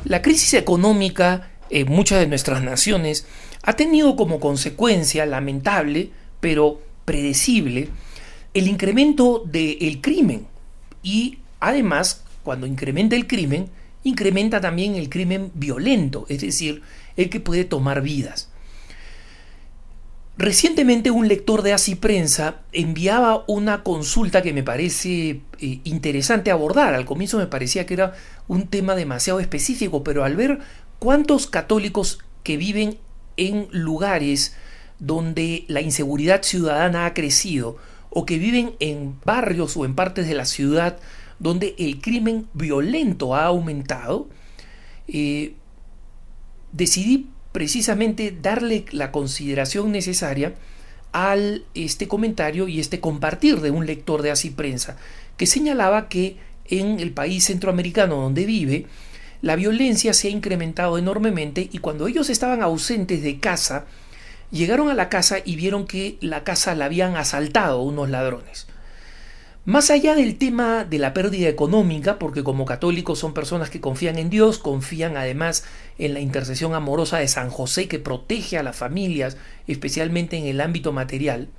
La crisis económica en muchas de nuestras naciones ha tenido como consecuencia lamentable, pero predecible, el incremento del crimen. Y además, cuando incrementa el crimen, incrementa también el crimen violento, es decir, el que puede tomar vidas. Recientemente un lector de Así Prensa enviaba una consulta que me parece interesante abordar. Al comienzo me parecía que era un tema demasiado específico, pero al ver cuántos católicos que viven en lugares donde la inseguridad ciudadana ha crecido, o que viven en barrios o en partes de la ciudad donde el crimen violento ha aumentado, decidí precisamente darle la consideración necesaria al este comentario y este compartir de un lector de Así Prensa, que señalaba que en el país centroamericano donde vive, la violencia se ha incrementado enormemente, y cuando ellos estaban ausentes de casa, llegaron a la casa y vieron que la casa la habían asaltado unos ladrones. Más allá del tema de la pérdida económica, porque como católicos son personas que confían en Dios, confían además en la intercesión amorosa de San José, que protege a las familias, especialmente en el ámbito material,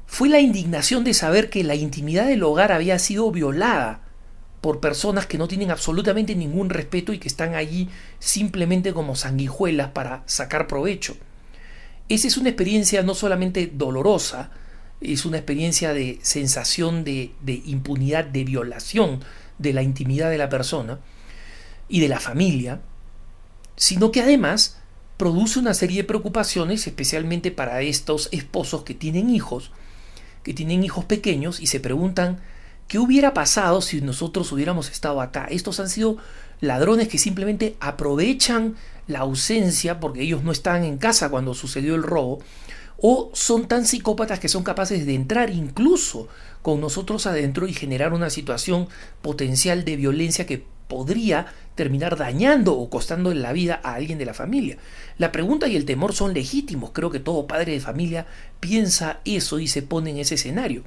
fue la indignación de saber que la intimidad del hogar había sido violada por personas que no tienen absolutamente ningún respeto y que están allí simplemente como sanguijuelas para sacar provecho. Esa es una experiencia no solamente dolorosa, es una experiencia de sensación de impunidad, de violación de la intimidad de la persona y de la familia, sino que además produce una serie de preocupaciones, especialmente para estos esposos que tienen hijos pequeños, y se preguntan qué hubiera pasado si nosotros hubiéramos estado acá. Estos han sido ladrones que simplemente aprovechan la ausencia porque ellos no estaban en casa cuando sucedió el robo, o son tan psicópatas que son capaces de entrar incluso con nosotros adentro y generar una situación potencial de violencia que podría terminar dañando o costando la vida a alguien de la familia. La pregunta y el temor son legítimos. Creo que todo padre de familia piensa eso y se pone en ese escenario.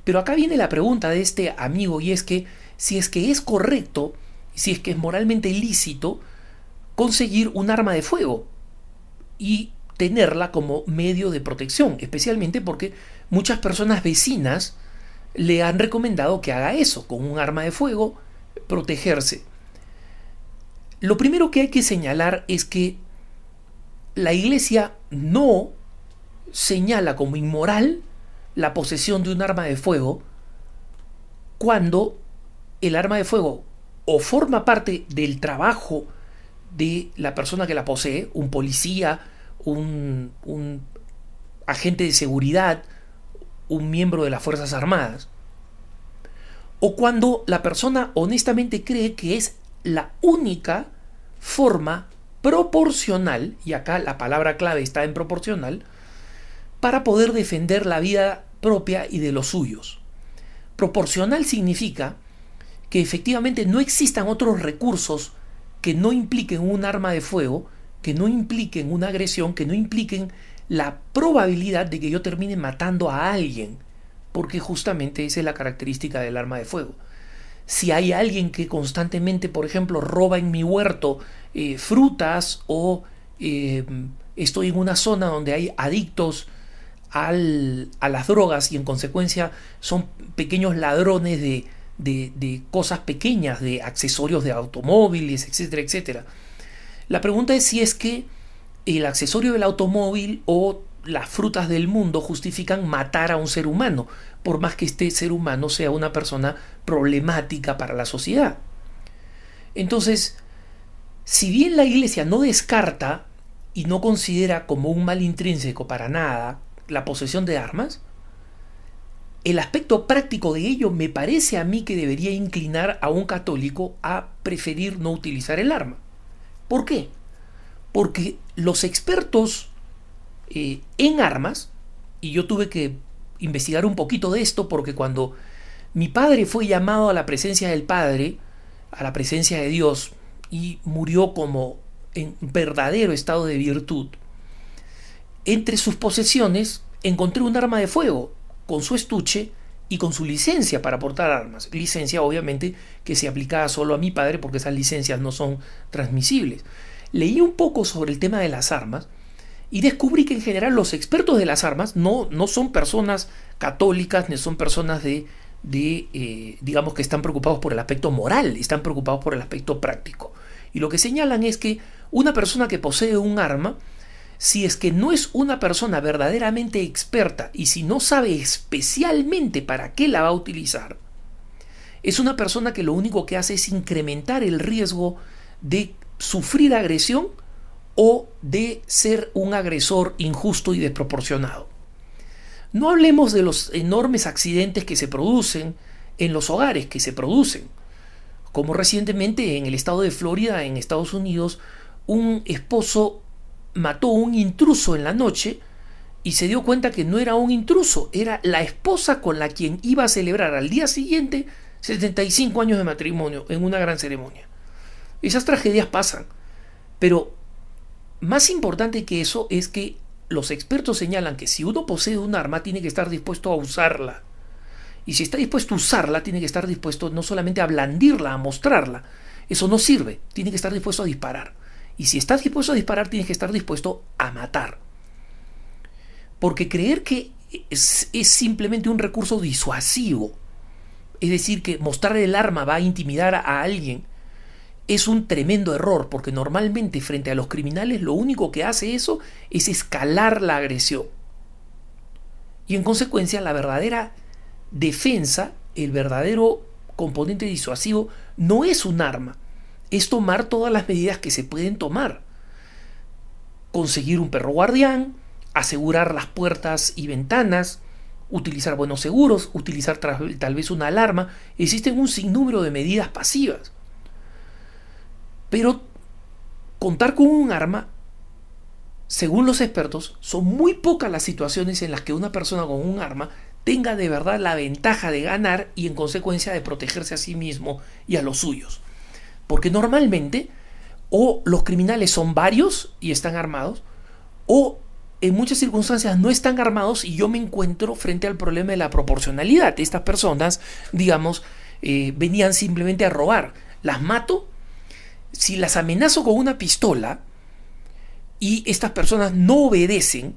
Pero acá viene la pregunta de este amigo, y es que si es que es correcto, si es que es moralmente lícito conseguir un arma de fuego y tenerla como medio de protección, especialmente porque muchas personas vecinas le han recomendado que haga eso, con un arma de fuego, protegerse. Lo primero que hay que señalar es que la Iglesia no señala como inmoral la posesión de un arma de fuego cuando el arma de fuego o forma parte del trabajo de la persona que la posee, un policía, un agente de seguridad, un miembro de las Fuerzas Armadas, o cuando la persona honestamente cree que es la única forma proporcional, y acá la palabra clave está en proporcional, para poder defender la vida propia y de los suyos. Proporcional significa que efectivamente no existan otros recursos que no impliquen un arma de fuego, que no impliquen una agresión, que no impliquen la probabilidad de que yo termine matando a alguien, porque justamente esa es la característica del arma de fuego. Si hay alguien que constantemente, por ejemplo, roba en mi huerto frutas, o estoy en una zona donde hay adictos a las drogas y en consecuencia son pequeños ladrones de cosas pequeñas, de accesorios de automóviles, etcétera, etcétera. La pregunta es si es que el accesorio del automóvil o las frutas del mundo justifican matar a un ser humano, por más que este ser humano sea una persona problemática para la sociedad. Entonces, si bien la Iglesia no descarta y no considera como un mal intrínseco para nada la posesión de armas, el aspecto práctico de ello me parece a mí que debería inclinar a un católico a preferir no utilizar el arma. ¿Por qué? Porque los expertos en armas, y yo tuve que investigar un poquito de esto porque cuando mi padre fue llamado a la presencia del Padre, a la presencia de Dios, y murió como en verdadero estado de virtud, entre sus posesiones encontré un arma de fuego con su estuche y con su licencia para portar armas. Licencia obviamente que se aplicaba solo a mi padre porque esas licencias no son transmisibles. Leí un poco sobre el tema de las armas y descubrí que en general los expertos de las armas no son personas católicas, ni son personas digamos que están preocupados por el aspecto moral, están preocupados por el aspecto práctico. Y lo que señalan es que una persona que posee un arma, si es que no es una persona verdaderamente experta y si no sabe especialmente para qué la va a utilizar, es una persona que lo único que hace es incrementar el riesgo de sufrir agresión o de ser un agresor injusto y desproporcionado. No hablemos de los enormes accidentes que se producen en los hogares, que se producen, como recientemente en el estado de Florida, en Estados Unidos, un esposo mató a un intruso en la noche y se dio cuenta que no era un intruso, era la esposa con la quien iba a celebrar al día siguiente 75 años de matrimonio en una gran ceremonia. Esas tragedias pasan, pero más importante que eso es que los expertos señalan que si uno posee un arma tiene que estar dispuesto a usarla. Y si está dispuesto a usarla, tiene que estar dispuesto no solamente a blandirla, a mostrarla. Eso no sirve, tiene que estar dispuesto a disparar. Y si estás dispuesto a disparar, tienes que estar dispuesto a matar. Porque creer que es simplemente un recurso disuasivo, es decir, que mostrar el arma va a intimidar a alguien, es un tremendo error, porque normalmente frente a los criminales lo único que hace eso es escalar la agresión. Y en consecuencia la verdadera defensa, el verdadero componente disuasivo, no es un arma, es tomar todas las medidas que se pueden tomar. Conseguir un perro guardián, asegurar las puertas y ventanas, utilizar buenos seguros, utilizar tal vez una alarma. Existen un sinnúmero de medidas pasivas. Pero contar con un arma, según los expertos, son muy pocas las situaciones en las que una persona con un arma tenga de verdad la ventaja de ganar y en consecuencia de protegerse a sí mismo y a los suyos. Porque normalmente o los criminales son varios y están armados, o en muchas circunstancias no están armados y yo me encuentro frente al problema de la proporcionalidad. Estas personas, digamos, venían simplemente a robar. Las mato. Si las amenazo con una pistola y estas personas no obedecen,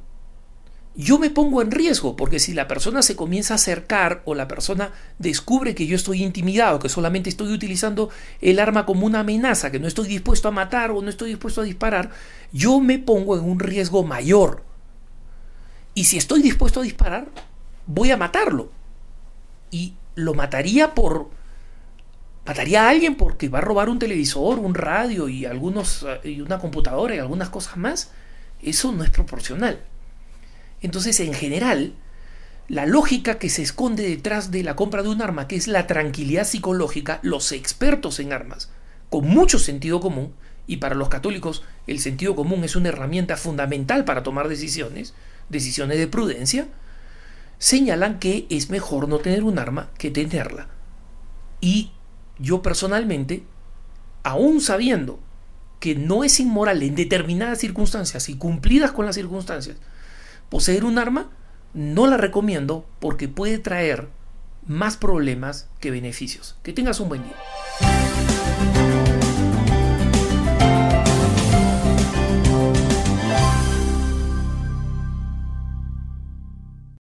yo me pongo en riesgo, porque si la persona se comienza a acercar o la persona descubre que yo estoy intimidado, que solamente estoy utilizando el arma como una amenaza, que no estoy dispuesto a matar o no estoy dispuesto a disparar, yo me pongo en un riesgo mayor. Y si estoy dispuesto a disparar, voy a matarlo. Y lo mataría a alguien porque va a robar un televisor, un radio y una computadora y algunas cosas más. Eso no es proporcional. Entonces, en general, la lógica que se esconde detrás de la compra de un arma, que es la tranquilidad psicológica, los expertos en armas, con mucho sentido común, y para los católicos el sentido común es una herramienta fundamental para tomar decisiones de prudencia, señalan que es mejor no tener un arma que tenerla. Y yo personalmente, aún sabiendo que no es inmoral en determinadas circunstancias y cumplidas con las circunstancias, poseer un arma, no la recomiendo porque puede traer más problemas que beneficios. Que tengas un buen día.